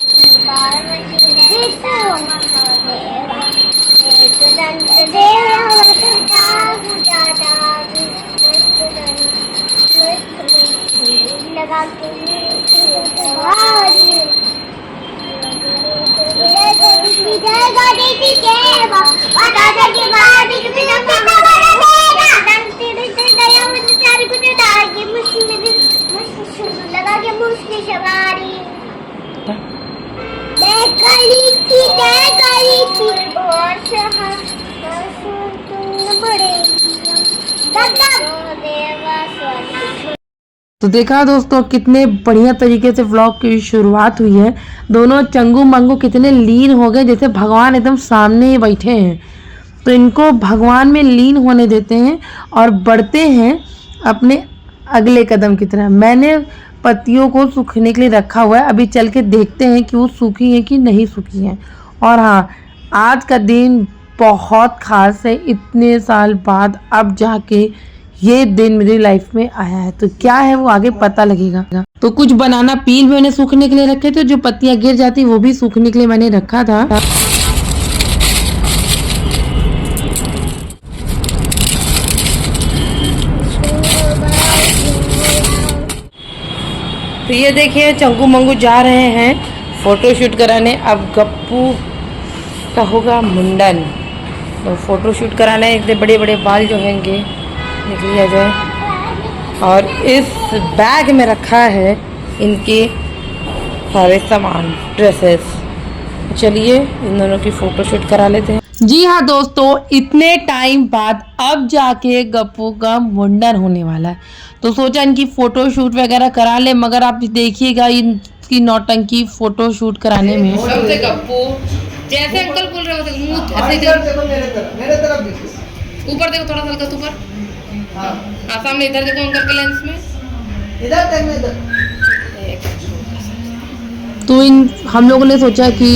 लगा के मुझकी सवारी तो देखा दोस्तों कितने बढ़िया तरीके से व्लॉग की शुरुआत हुई है। दोनों चंगू मंगू कितने लीन हो गए, जैसे भगवान एकदम सामने ही बैठे हैं। तो इनको भगवान में लीन होने देते हैं और बढ़ते हैं अपने अगले कदम की तरह। मैंने पत्तियों को सूखने के लिए रखा हुआ है, अभी चल के देखते हैं कि वो सूखी हैं कि नहीं सूखी हैं। और हाँ, आज का दिन बहुत ख़ास है, इतने साल बाद अब जाके ये दिन मेरी लाइफ में आया है। तो क्या है वो आगे पता लगेगा। तो कुछ बनाना पील मैंने सूखने के लिए रखे थे, जो पत्तियां गिर जाती वो भी सूखने के लिए मैंने रखा था। तो ये देखिए चंगू मंगू जा रहे हैं फोटो शूट कराने। अब गप्पू का होगा मुंडन, तो फोटो शूट कराने इतने बड़े बड़े बाल जो होंगे निकल लिया जाए। और इस बैग में रखा है इनके सारे सामान, ड्रेसेस। चलिए इन दोनों की फोटो शूट करा लेते हैं। जी हाँ दोस्तों, इतने टाइम बाद अब जाके गप्पू का मुंडन होने वाला है, तो सोचा इनकी फ़ोटो शूट वगैरह करा ले। मगर आप देखिएगा इनकी नौटंकी फ़ोटो शूट कराने में। सबसे गप्पू जैसे अंकल बोल रहे हो मुंह ऐसे मेरे तरफ देखो, ऊपर देखो थोड़ा सा हल्का ऊपर। हाँ सामने इधर देखो अंकल के लेंस में, इधर देखना इधर। तो हम लोगों ने सोचा कि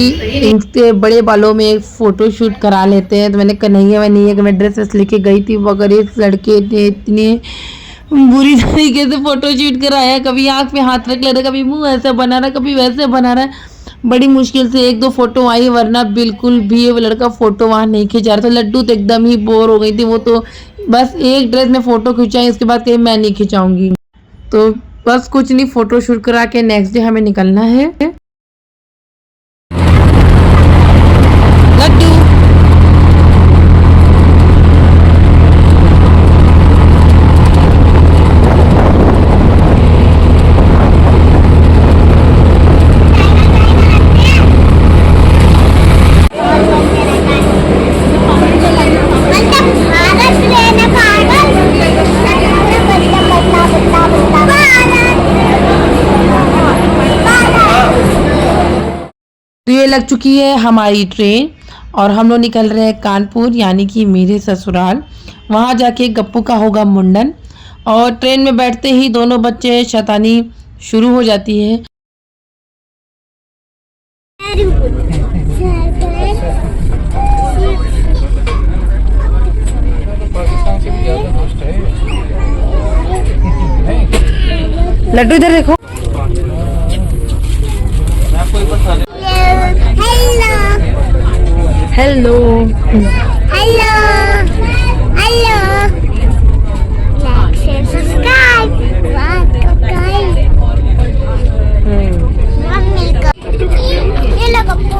इनके बड़े बालों में एक फ़ोटो शूट करा लेते हैं। तो मैंने कन्हैया में नहीं है कि मैं ड्रेसेस लेके गई थी, मगर इस लड़के ने इतने बुरी तरीके से फोटो शूट कराया। कभी आँख पे हाथ रख ले रहा, कभी मुंह ऐसे बना रहा, कभी वैसे बना रहा है। बड़ी मुश्किल से एक दो फोटो आई, वरना बिल्कुल भी वो लड़का फोटो वहाँ नहीं खिंचा रहा था। लड्डू तो एकदम ही बोर हो गई थी, वो तो बस एक ड्रेस में फ़ोटो खिंचाई, उसके बाद कहीं मैं नहीं खिंचाऊँगी। तो बस कुछ नहीं, फ़ोटो शूट करा के नेक्स्ट डे हमें निकलना है। तो ये लग चुकी है हमारी ट्रेन और हम लोग निकल रहे हैं कानपुर, यानी कि मेरे ससुराल। वहाँ जाके गप्पू का होगा मुंडन। और ट्रेन में बैठते ही दोनों बच्चे शैतानी शुरू हो जाती है। लड्डू इधर देखो। Hello hello hello, like share subscribe mummy को ये लो गप्पू।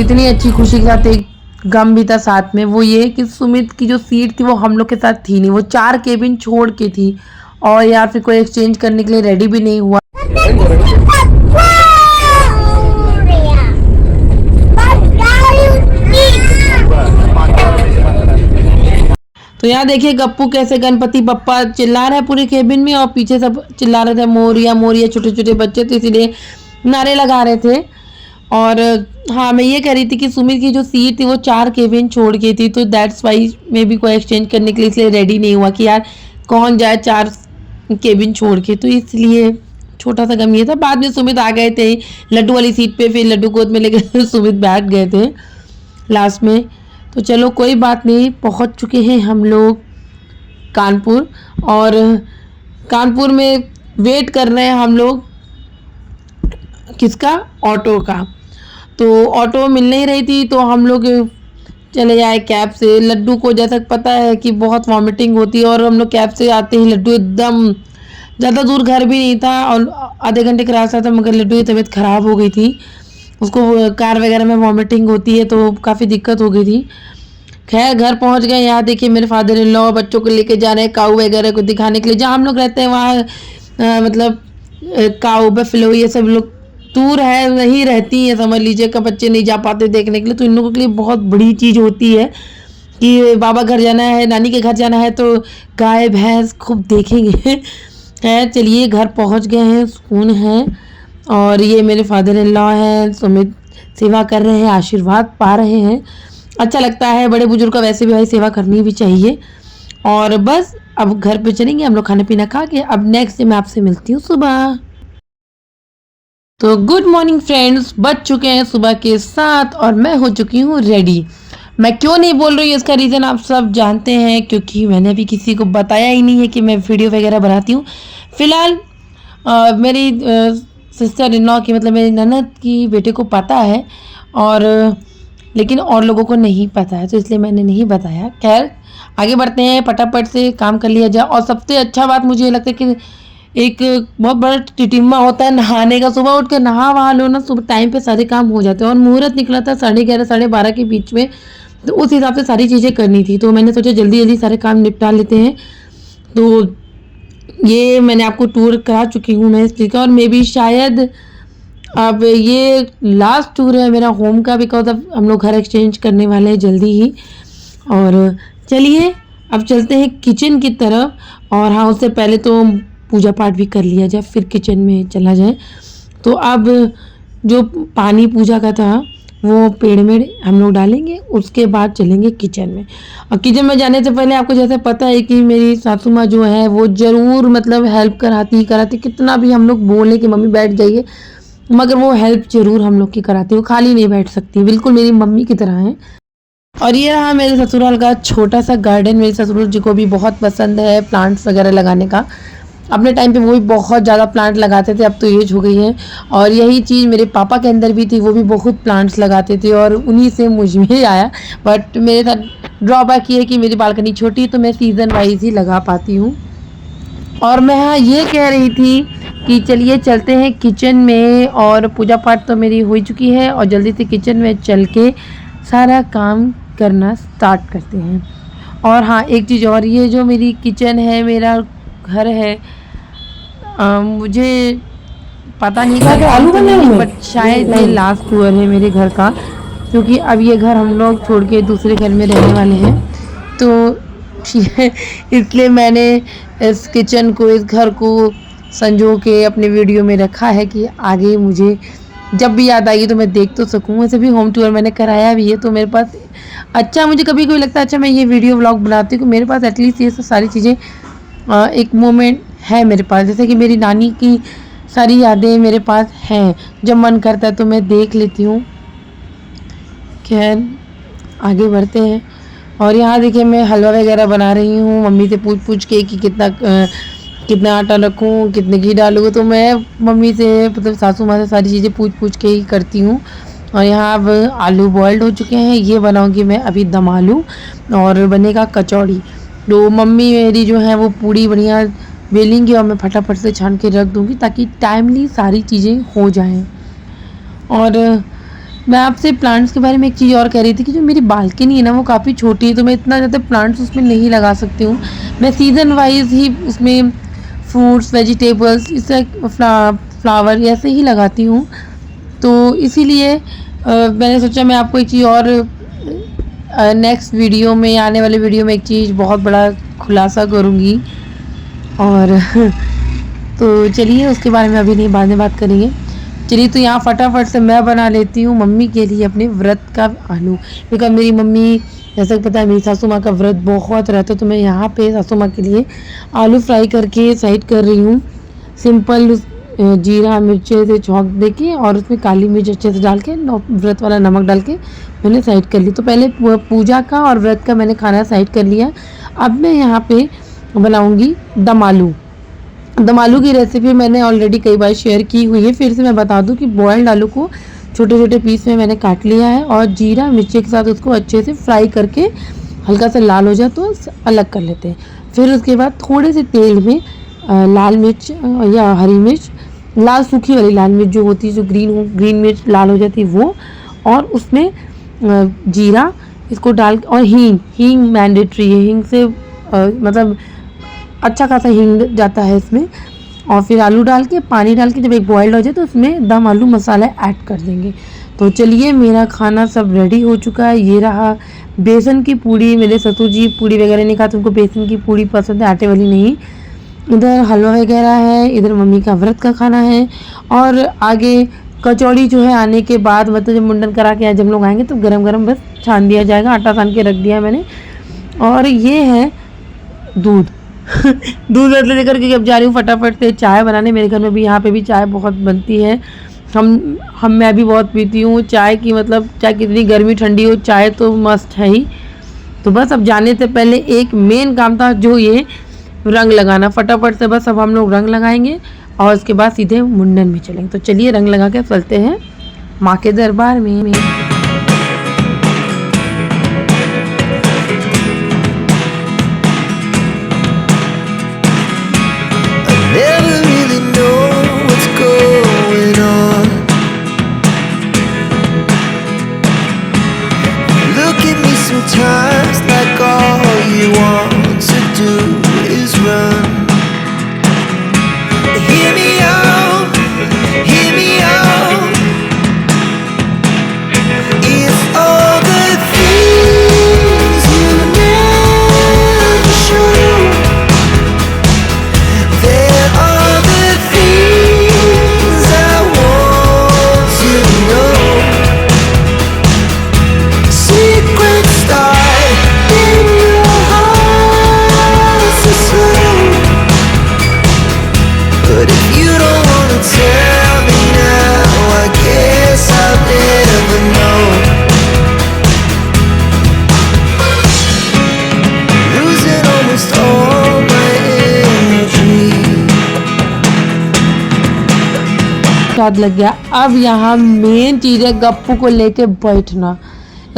इतनी अच्छी खुशी के साथ एक गम भी था साथ में। वो ये कि सुमित की जो सीट थी वो हम लोग के साथ थी नहीं, वो 4 केबिन छोड़ के थी और या फिर कोई एक्सचेंज करने के लिए रेडी भी नहीं हुआ। तो यहाँ देखिए गप्पू कैसे गणपति बप्पा चिल्ला रहा है पूरे केबिन में, और पीछे सब चिल्ला रहे थे मोरिया मोरिया, छोटे छोटे बच्चे, तो इसीलिए नारे लगा रहे थे। और हाँ, मैं ये कह रही थी कि सुमित की जो सीट थी वो 4 केबिन छोड़ के थी, तो दैट्स वाई मे भी कोई एक्सचेंज करने के लिए इसलिए रेडी नहीं हुआ कि यार कौन जाए 4 केबिन छोड़ के। तो इसलिए छोटा सा गम ये था। बाद में सुमित आ गए थे लड्डू वाली सीट पे, फिर लड्डू गोद में लेकर सुमित बैठ गए थे लास्ट में। तो चलो कोई बात नहीं, पहुंच चुके हैं हम लोग कानपुर, और कानपुर में वेट कर रहे हैं हम लोग किसका, ऑटो का। तो ऑटो मिल नहीं रही थी तो हम लोग चले जाए कैब से। लड्डू को जैसा पता है कि बहुत वॉमिटिंग होती है, और हम लोग कैब से आते ही लड्डू एकदम, ज़्यादा दूर घर भी नहीं था और आधे घंटे का रास्ता था, मगर लड्डू की तबीयत ख़राब हो गई थी। उसको कार वगैरह में वॉमिटिंग होती है तो काफ़ी दिक्कत हो गई थी। खैर घर पहुंच गए। यहाँ देखिए मेरे फादर इन लॉ बच्चों को लेके जा रहे हैं काऊ वगैरह को दिखाने के लिए। जहाँ हम लोग रहते हैं वहाँ मतलब काऊ बफेलो ये सब लोग दूर है नहीं रहती है, समझ लीजिए का बच्चे नहीं जा पाते देखने के लिए। तो इन लोगों के लिए बहुत बड़ी चीज़ होती है कि बाबा घर जाना है, नानी के घर जाना है तो गाय भैंस खूब देखेंगे। खैर चलिए घर पहुंच गए हैं, सुकून है। और ये मेरे फादर इन लॉ हैं, सुमित सेवा कर रहे हैं, आशीर्वाद पा रहे हैं। अच्छा लगता है, बड़े बुजुर्ग का वैसे भी भाई सेवा करनी भी चाहिए। और बस अब घर पे चलेंगे हम लोग खाना पीना खा के। अब नेक्स्ट डे मैं आपसे मिलती हूँ सुबह। तो गुड मॉर्निंग फ्रेंड्स, बज चुके हैं सुबह के 7 और मैं हो चुकी हूँ रेडी। मैं क्यों नहीं बोल रही हूँ इसका रीज़न आप सब जानते हैं, क्योंकि मैंने अभी किसी को बताया ही नहीं है कि मैं वीडियो वगैरह बनाती हूँ। फ़िलहाल मेरी सिस्टर इन लॉ की मतलब मेरी ननद की बेटे को पता है, और लेकिन और लोगों को नहीं पता है, तो इसलिए मैंने नहीं बताया। खैर आगे बढ़ते हैं, फटाफट से काम कर लिया जाए। और सबसे अच्छा बात मुझे ये लगता है कि एक बहुत बड़ा टिटिम्मा होता है नहाने का। सुबह उठ के नहा वहा लो ना, सुबह टाइम पे सारे काम हो जाते हैं। और मुहूर्त निकला था 11:30 12:30 के बीच में, तो उस हिसाब से सारी चीज़ें करनी थी। तो मैंने सोचा जल्दी जल्दी सारे काम निपटा लेते हैं। तो ये मैंने आपको टूर करा चुकी हूँ मैं इसका, और मे भी शायद अब ये लास्ट टूर है मेरा होम का, बिकॉज अब हम लोग घर एक्सचेंज करने वाले हैं जल्दी ही। और चलिए अब चलते हैं किचन की तरफ। और हाँ, उससे पहले तो पूजा पाठ भी कर लिया जाए, फिर किचन में चला जाए। तो अब जो पानी पूजा का था वो पेड़ में हम लोग डालेंगे, उसके बाद चलेंगे किचन में। और किचन में जाने से पहले आपको जैसे पता है कि मेरी सासू माँ जो है वो ज़रूर मतलब हेल्प कराती, कितना भी हम लोग बोले कि मम्मी बैठ जाइए, मगर वो हेल्प ज़रूर हम लोग की कराती। वो खाली नहीं बैठ सकती, बिल्कुल मेरी मम्मी की तरह है। और ये रहा मेरे ससुराल का छोटा सा गार्डन। मेरे ससुर जी को भी बहुत पसंद है प्लांट्स वगैरह लगाने का। अपने टाइम पे वो भी बहुत ज़्यादा प्लांट लगाते थे, अब तो एज हो गई है। और यही चीज़ मेरे पापा के अंदर भी थी, वो भी बहुत प्लांट्स लगाते थे और उन्हीं से मुझ में आया। बट मेरे साथ ड्रॉबैक ये है कि मेरी बालकनी छोटी है, तो मैं सीज़न वाइज ही लगा पाती हूँ। और मैं हाँ ये कह रही थी कि चलिए चलते हैं किचन में। और पूजा पाठ तो मेरी हो चुकी है, और जल्दी से किचन में चल के सारा काम करना स्टार्ट करते हैं। और हाँ एक चीज़ और, ये जो मेरी किचन है, मेरा घर है, मुझे पता नहीं था बट शायद ये लास्ट टूर है मेरे घर का, क्योंकि अब ये घर हम लोग छोड़ के दूसरे घर में रहने वाले हैं। तो इसलिए मैंने इस किचन को, इस घर को संजो के अपने वीडियो में रखा है कि आगे मुझे जब भी याद आएगी तो मैं देख तो सकूँ। वैसे भी होम टूर मैंने कराया भी है, तो मेरे पास अच्छा, मुझे कभी कभी लगता है अच्छा मैं ये वीडियो व्लॉग बनाती हूँ, मेरे पास एटलीस्ट ये सब सारी चीज़ें एक मोमेंट है मेरे पास। जैसे कि मेरी नानी की सारी यादें मेरे पास हैं, जब मन करता है तो मैं देख लेती हूँ। खैर आगे बढ़ते हैं। और यहाँ देखिए मैं हलवा वगैरह बना रही हूँ, मम्मी से पूछ के कि कितना आटा रखूँ, कितने घी डालूँ। तो मैं मम्मी से मतलब सासू माँ से सारी चीज़ें पूछ के ही करती हूँ। और यहाँ अब आलू बॉइल्ड हो चुके हैं, ये बनाऊँगी मैं अभी दम आलू, और बनेगा कचौड़ी। तो मम्मी मेरी जो है वो पूड़ी बढ़िया बेलेंगी और मैं फटाफट से छान के रख दूँगी, ताकि टाइमली सारी चीज़ें हो जाएं। और मैं आपसे प्लांट्स के बारे में एक चीज़ और कह रही थी कि जो मेरी बालकनी है ना वो काफ़ी छोटी है, तो मैं इतना ज़्यादा प्लांट्स उसमें नहीं लगा सकती हूँ। मैं सीज़न वाइज ही उसमें फ्रूट्स, वेजिटेबल्स, इससे फ्लावर ऐसे ही लगाती हूँ। तो इसीलिए मैंने सोचा मैं आपको एक चीज़ और नेक्स्ट वीडियो में, आने वाले वीडियो में एक चीज़ बहुत बड़ा खुलासा करूँगी। और तो चलिए उसके बारे में अभी नहीं, बाद में बात करेंगे। चलिए तो यहाँ फटाफट से मैं बना लेती हूँ मम्मी के लिए अपने व्रत का आलू, क्योंकि मेरी मम्मी जैसा कि पता है मेरी सासू माँ का व्रत बहुत रहता है। तो मैं यहाँ पे सासू माँ के लिए आलू फ्राई करके साइड कर रही हूँ। सिंपल जीरा मिर्चे से छौंक देके और उसमें काली मिर्च अच्छे से डाल के व्रत वाला नमक डाल के मैंने साइड कर ली। तो पहले पूजा का और व्रत का मैंने खाना साइड कर लिया। अब मैं यहाँ पे बनाऊंगी दम आलू। दम आलू की रेसिपी मैंने ऑलरेडी कई बार शेयर की हुई है, फिर से मैं बता दूं कि बॉयल्ड आलू को छोटे छोटे पीस में मैंने काट लिया है और जीरा मिर्ची के साथ उसको अच्छे से फ्राई करके हल्का सा लाल हो जाए तो अलग कर लेते हैं। फिर उसके बाद थोड़े से तेल में लाल मिर्च या हरी मिर्च, लाल सूखी वाली लाल मिर्च जो होती है, जो ग्रीन मिर्च लाल हो जाती है वो, और उसमें जीरा इसको डाल, और हींग मैंडेटरी है, हींग से मतलब अच्छा खासा हींग जाता है इसमें। और फिर आलू डाल के पानी डाल के जब एक बॉइल्ड हो जाए तो उसमें दम आलू मसाला ऐड कर देंगे। तो चलिए मेरा खाना सब रेडी हो चुका है। ये रहा बेसन की पूड़ी। मेरे ससुर जी पूड़ी वगैरह नहीं खाते, उनको बेसन की पूड़ी पसंद है, आटे वाली नहीं। इधर हलवा वगैरह है, इधर मम्मी का व्रत का खाना है, और आगे कचौड़ी जो है आने के बाद, मतलब जब मुंडन करा के जब लोग आएंगे तो गरम गरम बस छान दिया जाएगा। आटा सान के रख दिया है मैंने। और ये है दूध दूध मतलब लेकर के अब जा रही हूँ फटाफट से चाय बनाने। मेरे घर में भी, यहाँ पे भी चाय बहुत बनती है। मैं भी बहुत पीती हूँ चाय की, मतलब चाहे कितनी गर्मी ठंडी हो चाय तो मस्ट है ही। तो बस अब जाने से पहले एक मेन काम था जो ये रंग लगाना, फटाफट से बस अब हम लोग रंग लगाएंगे और उसके बाद सीधे मुंडन में चलेंगे। तो चलिए रंग लगा के चलते हैं माँ के दरबार में। Never really know what's going on. Look at me sometimes like all you want to do is run. Hear me out, hear me out. It's all the things you never show. There are the things I want to know. Secrets start in your heart so slow. But if you don't wanna tell me now, I guess I'll never know. Losing almost all my energy. स्वाद लग गया। अब यहाँ main चीज़ है गप्पू को लेके बैठना।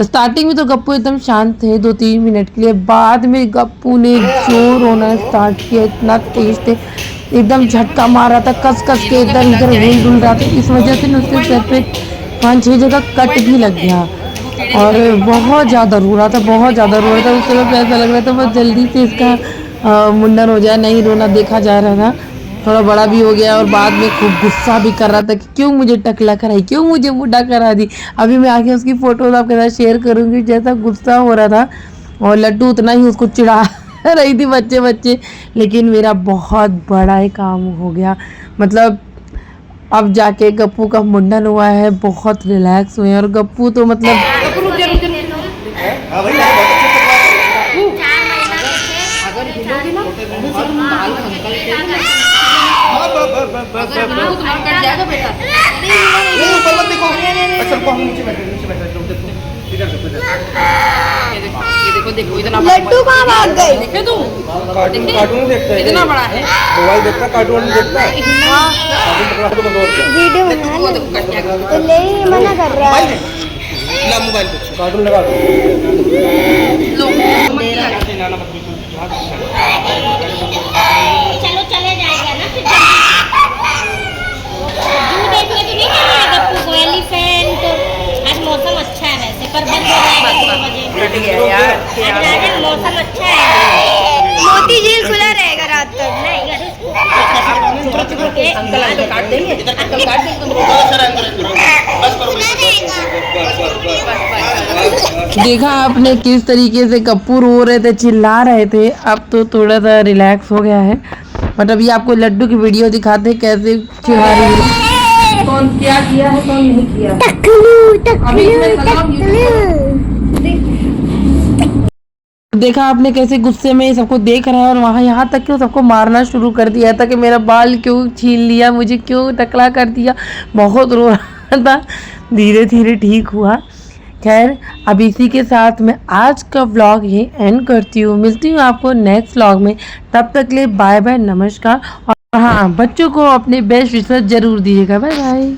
Starting में तो गप्पू एकदम शांत थे 2-3 मिनट के लिए, बाद में गप्पू ने जोर रोना स्टार्ट किया, इतना तेज थे, एकदम झटका मार रहा था, कस कस के इधर उधर हिल डुल रहा था। इस वजह से उसके सर पे 5-6 जगह कट भी लग गया और बहुत ज़्यादा रो रहा था, बहुत ज़्यादा रो रहा था। उस समय ऐसा लग रहा था बस जल्दी से इसका मुंडन हो जाए, नहीं रोना देखा जा रहा था। थोड़ा बड़ा भी हो गया और बाद में खूब गुस्सा भी कर रहा था कि क्यों मुझे टकला कराई, क्यों मुझे बूढ़ा करा दी। अभी मैं आके उसकी फ़ोटोज़ आपके साथ शेयर करूँगी, जैसा गुस्सा हो रहा था। और लड्डू उतना ही उसको चिढ़ा रही थी बच्चे। लेकिन मेरा बहुत बड़ा ही काम हो गया, मतलब अब जाके गप्पू का मुंडन हुआ है, बहुत रिलैक्स हुए हैं। और गप्पू तो मतलब लड्डू कहाँ भाग गए? कार्टून देखता है, इतना बड़ा है, मोबाइल देखता है, कार्टून देखता है। वीडियो बना ले तो ले ही मना कर रहा है। मोबाइल कार्टून लगा चलो चले जाएगा ना फिर। जू देखने तो नहीं चलेगा गप्पू को, एलिफेंट। आज मौसम अच्छा है वैसे, पर बंद हो जाएगा 2 बजे। आज मौसम अच्छा है, मोती झील खुला रहेगा रात तक। नहीं अंकल काट देंगे, अंकल काट देखा आपने किस तरीके से गप्पू रो रहे थे, चिल्ला रहे थे। अब तो थोड़ा सा रिलैक्स हो गया है, बट अभी आपको लड्डू की वीडियो दिखाते हैं कैसे चिढ़ा रही है, कौन क्या किया है कौन नहीं किया। देखा आपने कैसे गुस्से में सबको देख रहा है, और वहाँ यहाँ तक कि वो सबको मारना शुरू कर दिया था कि मेरा बाल क्यों छीन लिया, मुझे क्यों टकला कर दिया। बहुत रो रहा था, धीरे धीरे ठीक हुआ। खैर अब इसी के साथ मैं आज का व्लॉग यही एंड करती हूँ। मिलती हूँ आपको नेक्स्ट व्लॉग में। तब तक के लिए बाय बाय, नमस्कार। और हाँ, बच्चों को अपने बेस्ट विशेस जरूर दीजिएगा। Bye bye.